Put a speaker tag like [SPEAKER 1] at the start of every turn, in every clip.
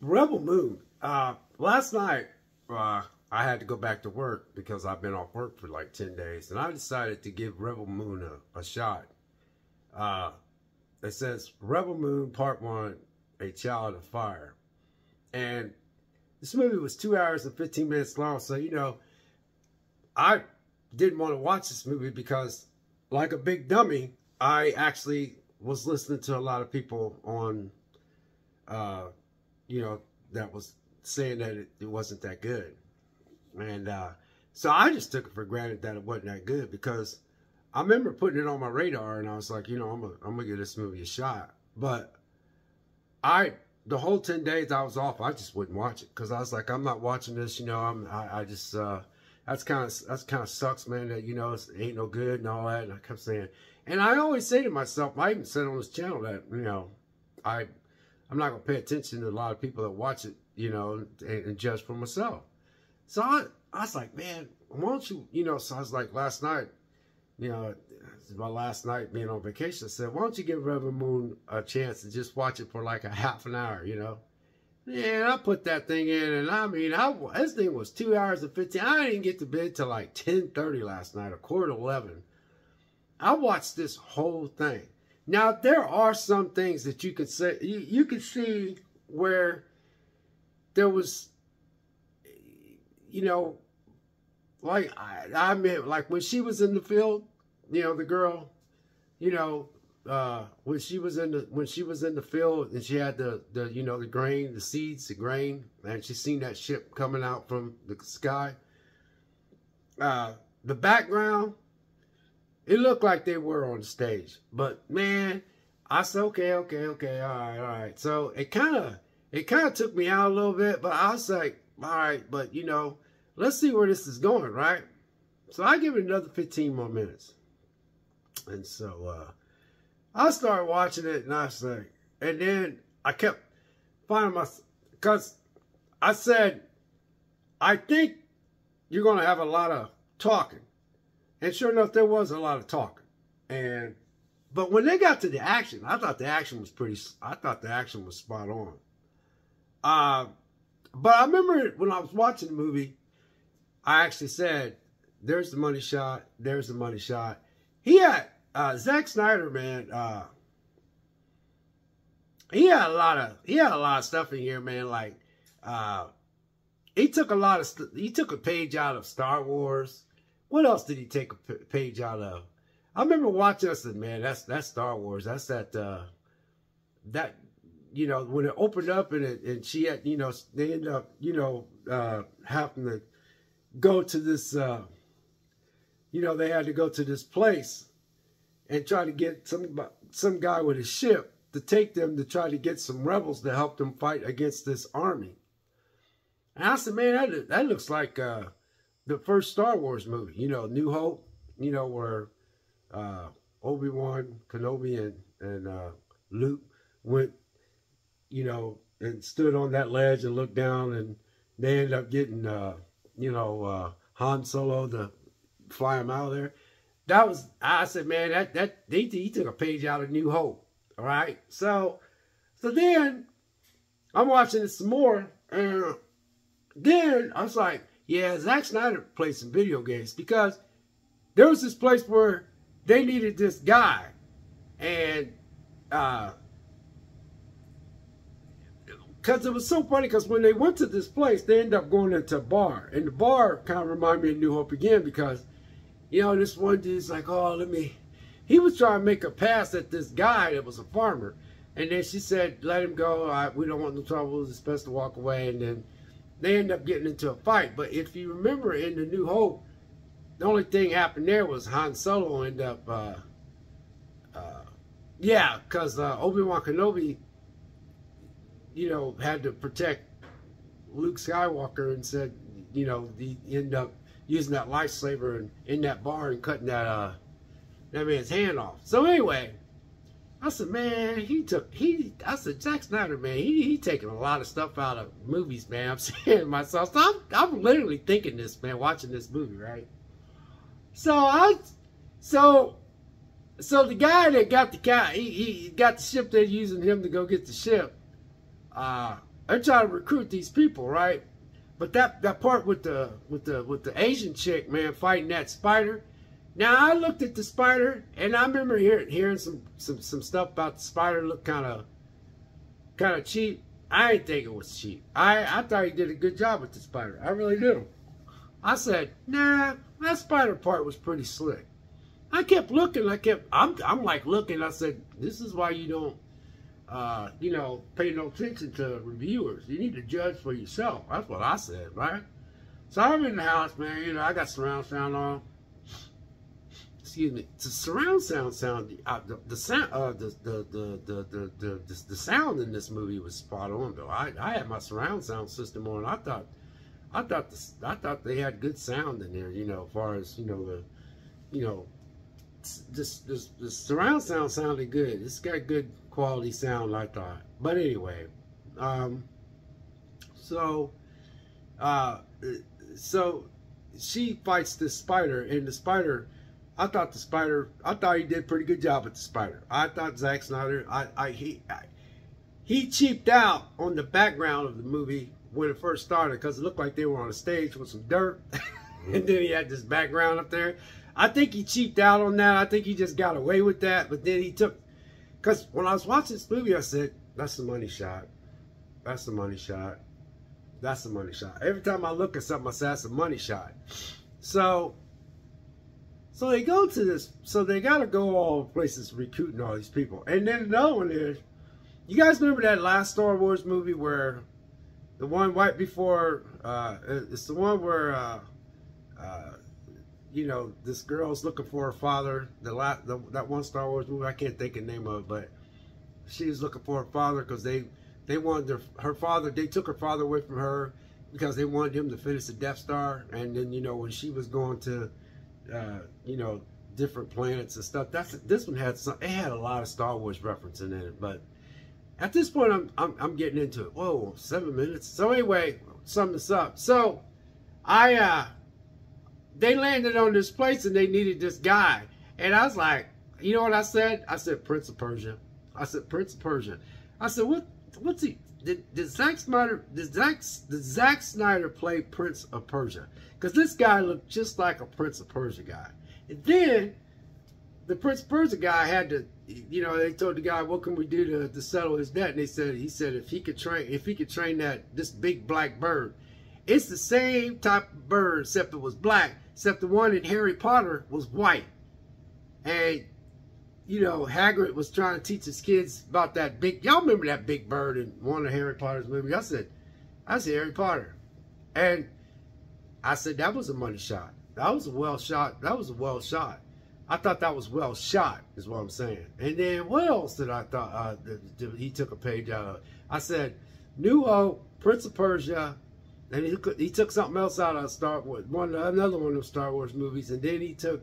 [SPEAKER 1] Rebel Moon. Last night, I had to go back to work because I've been off work for like 10 days. And I decided to give Rebel Moon a shot. It says, Rebel Moon Part 1, A Child of Fire. And this movie was 2 hours and 15 minutes long. So, you know, I didn't want to watch this movie because, like a big dummy, I actually was listening to a lot of people on, you know, that was saying that it wasn't that good. And so I just took it for granted that it wasn't that good, because I remember putting it on my radar and I was like, you know, I'm gonna give this movie a shot. But the whole 10 days I was off, I just wouldn't watch it, because I was like, I'm not watching this, you know. I just that's kind of sucks, man, that, you know, it ain't no good and all that. And I kept saying, and I always say to myself, I even said on this channel that, you know, I'm not gonna pay attention to a lot of people that watch it, you know, and judge for myself. So I was like, man, why don't you, you know, so I was like, last night, you know, my last night being on vacation, I said, why don't you give Rebel Moon a chance to just watch it for like a half an hour, you know? And I put that thing in, and I mean, this thing was 2 hours and 15. I didn't get to bed till like 10:30 last night, or 10:45. I watched this whole thing. Now, there are some things that you could say, you could see where there was, you know, like I mean, like when she was in the field, you know, the girl, you know, when she was in the field and she had the you know, the grain, the seeds, the grain, and she seen that ship coming out from the sky. The background, it looked like they were on the stage, but man, I said, okay, all right. So it kind of took me out a little bit, but I was like, all right, but you know, let's see where this is going, right? So I give it another 15 more minutes. And so I started watching it, and I was like, and then I kept finding myself, because I said, I think you're going to have a lot of talking. And sure enough, there was a lot of talking. But when they got to the action, I thought the action was spot on. But I remember when I was watching the movie, I actually said, there's the money shot, there's the money shot. He had, Zack Snyder, man, he had a lot of stuff in here, man. Like, he took a page out of Star Wars. What else did he take a page out of? I remember watching, I said, man, that's Star Wars. That's that, you know, when it opened up and she had, you know, they ended up, you know, having to go to this, you know, they had to go to this place and try to get some guy with a ship to take them to try to get some rebels to help them fight against this army. And I said, man, that looks like the first Star Wars movie, you know, New Hope, you know, where Obi-Wan Kenobi and Luke went, you know, and stood on that ledge and looked down, and they ended up getting, you know, Han Solo to fly him out of there. That was, I said, man, he took a page out of New Hope. All right. So then I'm watching this some more, and then I was like, yeah, Zack Snyder played some video games, because there was this place where they needed this guy, and because it was so funny, because when they went to this place, they ended up going into a bar, and the bar kind of reminded me of New Hope again, because, you know, this one dude's like, oh, he was trying to make a pass at this guy that was a farmer, and then she said, let him go, we don't want no trouble, it's best to walk away. And then they end up getting into a fight. But if you remember in the New Hope, the only thing happened there was Han Solo ended up, yeah, because Obi-Wan Kenobi, you know, had to protect Luke Skywalker, and said, you know, he ended up using that lightsaber and in that bar and cutting that man's hand off. So anyway, I said, man, I said, Zack Snyder, man, he taking a lot of stuff out of movies, man. I'm saying to myself, so I'm literally thinking this, man, watching this movie, right? So the guy that got the guy, he got the ship, they're using him to go get the ship. they're trying to recruit these people, right? But that part with the Asian chick, man, fighting that spider. Now I looked at the spider, and I remember hearing some stuff about the spider look kind of cheap. I didn't think it was cheap. I thought he did a good job with the spider. I really do. I said, nah, that spider part was pretty slick. I kept looking. I'm like looking. I said, this is why you don't, you know, pay no attention to reviewers. You need to judge for yourself. That's what I said, right? So I'm in the house, man. You know, I got surround sound on. Excuse me. The surround sound the sound in this movie was spot on, though. I had my surround sound system on. I thought they had good sound in there. You know, as far as the surround sound sounded good. It's got good quality sound, I thought. But anyway, so she fights this spider, and the spider, I thought he did a pretty good job with the spider. I thought Zack Snyder, he cheaped out on the background of the movie when it first started, because it looked like they were on a stage with some dirt, and then he had this background up there. I think he cheaped out on that. I think he just got away with that. But then he took, because when I was watching this movie, I said, that's the money shot. That's the money shot. That's the money shot. Every time I look at something, I say, that's a money shot. So they go to this, so they got to go all places recruiting all these people. And then another one is, you guys remember that last Star Wars movie where, the one right before, it's the one where, you know, this girl's looking for her father. That one Star Wars movie, I can't think of the name of it, but she was looking for her father because they wanted her father. They took her father away from her because they wanted him to finish the Death Star. And then, you know, when she was going to, you know, different planets and stuff, this one had it had a lot of Star Wars reference in it. But at this point, I'm getting into it. Whoa, 7 minutes. So anyway, sum this up. So they landed on this place and they needed this guy. And I was like, you know what I said? I said, Prince of Persia. I said, Prince of Persia. I said, what's he? Did Zack Snyder play Prince of Persia? Because this guy looked just like a Prince of Persia guy. And then the Prince of Persia guy had to, you know, they told the guy, what can we do to settle his debt? And he said if he could train this big black bird. It's the same type of bird, except it was black, except the one in Harry Potter was white. And, you know, Hagrid was trying to teach his kids about that big, y'all remember that big bird in one of Harry Potter's movies? I said Harry Potter. And I said, that was a money shot. That was a well shot. That was a well shot. I thought that was well shot, is what I'm saying. And then what else did I thought he took a page out of? I said, New Hope, Prince of Persia, and he took something else out of Star Wars, another one of Star Wars movies, and then he took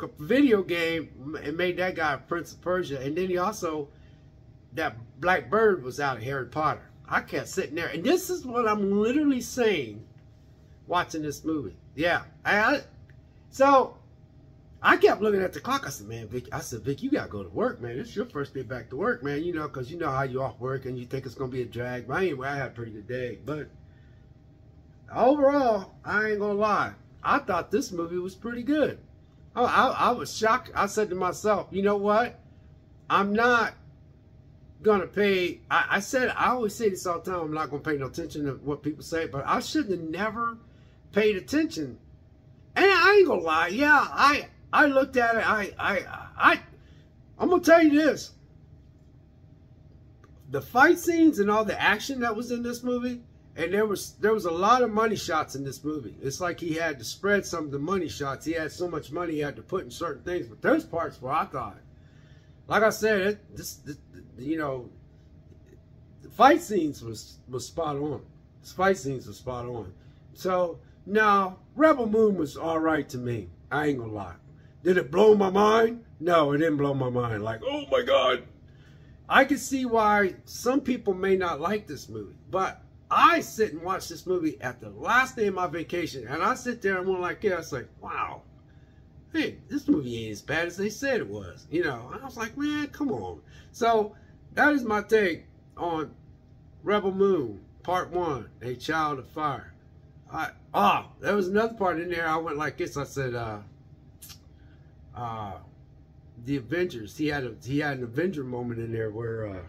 [SPEAKER 1] a video game and made that guy Prince of Persia, and then he also, that black bird was out of Harry Potter. I kept sitting there, and this is what I'm literally saying watching this movie. Yeah, so I kept looking at the clock. I said, man, Vic, Vic, you got to go to work, man. It's your first day back to work, man, you know, because you know how you off work and you think it's going to be a drag. But anyway, I had a pretty good day. But overall, I ain't going to lie. I thought this movie was pretty good. I was shocked. I said to myself, you know what? I'm not going to pay. I always say this all the time. I'm not going to pay no attention to what people say. But I shouldn't have never paid attention. And I ain't going to lie. Yeah, I looked at it. I'm going to tell you this. The fight scenes and all the action that was in this movie, and there was a lot of money shots in this movie. It's like he had to spread some of the money shots. He had so much money he had to put in certain things. But there's parts where I thought, like I said, you know, the fight scenes was spot on. The fight scenes were spot on. So now Rebel Moon was all right to me. I ain't gonna lie. Did it blow my mind? No, it didn't blow my mind. Like, oh my God. I can see why some people may not like this movie, but I sit and watch this movie at the last day of my vacation, and I sit there and I'm like, yeah, it's like, wow, hey, this movie ain't as bad as they said it was, you know. I was like, man, come on. So that is my take on Rebel Moon, Part 1, A Child of Fire. There was another part in there. I went like this. I said, the Avengers. He had an Avenger moment in there where,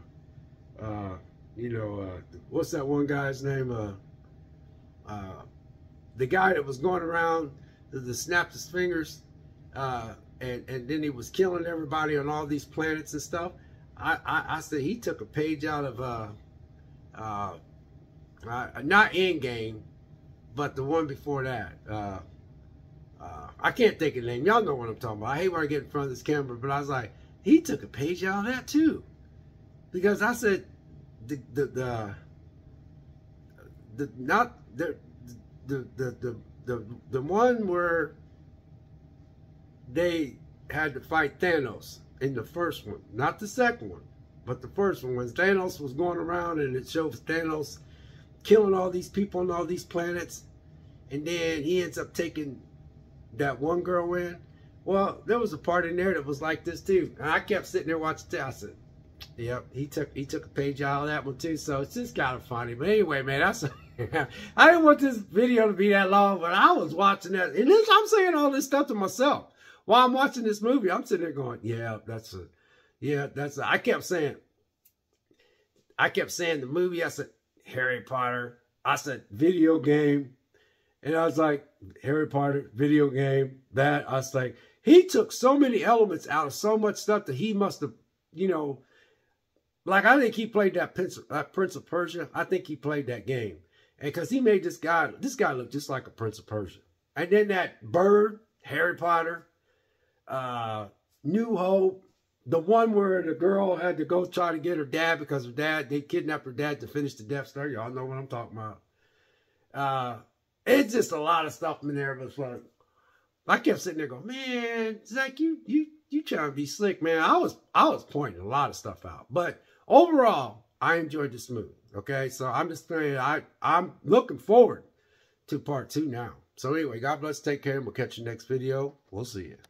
[SPEAKER 1] what's that one guy's name? The guy that was going around that snapped his fingers, and then he was killing everybody on all these planets and stuff. I said he took a page out of not Endgame, but the one before that. I can't think of the name. Y'all know what I'm talking about. I hate when I get in front of this camera, but I was like, he took a page out of that too, because I said the one where they had to fight Thanos in the first one, not the second one, but the first one, when Thanos was going around and it shows Thanos killing all these people on all these planets, and then he ends up taking that one girl in. Well, there was a part in there that was like this too, and I kept sitting there watching it. I said, yep, he took a page out of that one too. So it's just kind of funny. But anyway, man, that's I didn't want this video to be that long, but I was watching that, and I'm saying all this stuff to myself while I'm watching this movie. I'm sitting there going, yeah, that's a. I kept saying the movie. I said Harry Potter. I said video game. And I was like, Harry Potter, video game, that. I was like, he took so many elements out of so much stuff that he must have, like, I think he played that Prince of Persia. I think he played that game. And because he made this guy look just like a Prince of Persia. And then that bird, Harry Potter, New Hope, the one where the girl had to go try to get her dad because they kidnapped her dad to finish the Death Star. Y'all know what I'm talking about. It's just a lot of stuff in there, but it's like, I kept sitting there going, man, Zach, you trying to be slick, man. I was pointing a lot of stuff out, but overall, I enjoyed this movie. Okay, so I'm just saying, I'm looking forward to part 2 now. So anyway, God bless, take care, and we'll catch you next video. We'll see you.